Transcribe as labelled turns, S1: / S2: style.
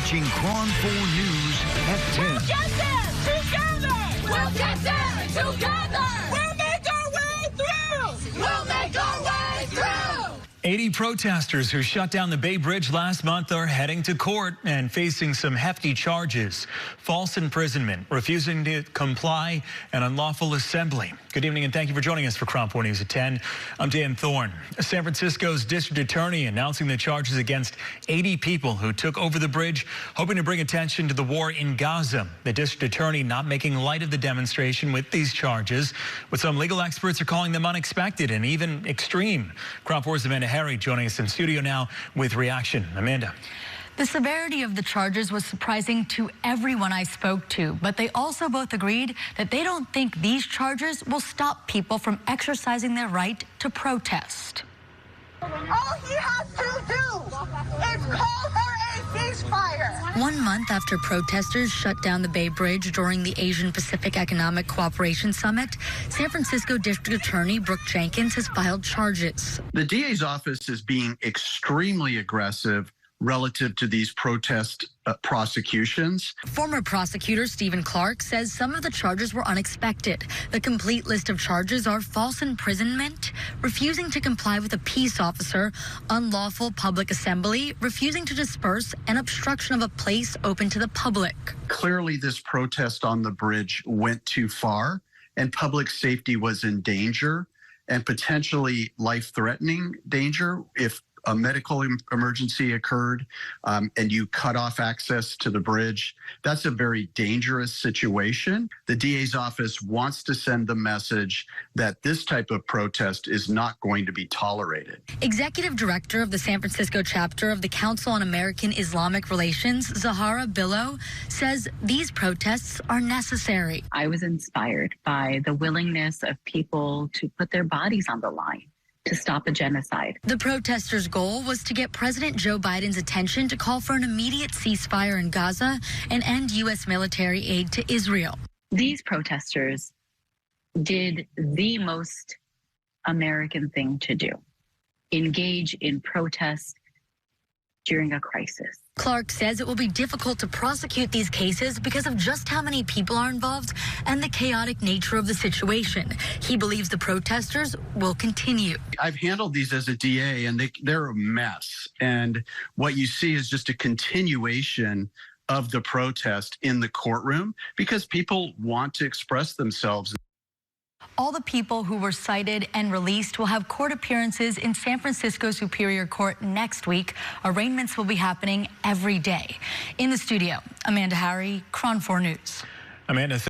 S1: watching KRON 4 News at 10.
S2: We'll get there together! We'll get there together! We'll make our way through! We'll make our way through!
S3: 80 protesters who shut down the Bay Bridge last month are heading to court and facing some hefty charges. False imprisonment, refusing to comply, and unlawful assembly. Good evening and thank you for joining us for KRON 4 News at 10. I'm Dan Thorne. San Francisco's district attorney announcing the charges against 80 people who took over the bridge, hoping to bring attention to the war in Gaza. The district attorney not making light of the demonstration with these charges, but some legal experts are calling them unexpected and even extreme. KRON 4's Amanda Harry joining us in studio now with reaction. Amanda.
S4: The severity of the charges was surprising to everyone I spoke to, but they also both agreed that they don't think these charges will stop people from exercising their right to protest.
S2: All he has to do is call her a ceasefire.
S4: 1 month after protesters shut down the Bay Bridge during the Asian Pacific Economic Cooperation Summit, San Francisco District Attorney Brooke Jenkins has filed charges.
S5: The DA's office is being extremely aggressive relative to these protest prosecutions.
S4: Former prosecutor Stephen Clark says some of the charges were unexpected. The complete list of charges are false imprisonment, refusing to comply with a peace officer, unlawful public assembly, refusing to disperse, and obstruction of a place open to the public.
S5: Clearly, this protest on the bridge went too far, and public safety was in danger, and potentially life-threatening danger if a medical emergency occurred and you cut off access to the bridge. That's a very dangerous situation. The DA's office wants to send the message that this type of protest is not going to be tolerated.
S4: Executive Director of the San Francisco chapter of the Council on American Islamic Relations, Zahara Billow, says these protests are necessary.
S6: I was inspired by the willingness of people to put their bodies on the line to stop a genocide.
S4: The protesters' goal was to get President Joe Biden's attention to call for an immediate ceasefire in Gaza and end U.S. military aid to Israel.
S6: These protesters did the most American thing to do: engage in protest during a crisis.
S4: Clark says it will be difficult to prosecute these cases because of just how many people are involved and the chaotic nature of the situation. He believes the protesters will continue.
S5: I've handled these as a DA, and they're a mess. And what you see is just a continuation of the protest in the courtroom because people want to express themselves.
S4: All the people who were cited and released will have court appearances in San Francisco Superior Court next week. Arraignments will be happening every day. In the studio, Amanda Harry, KRON 4 News.
S3: Amanda.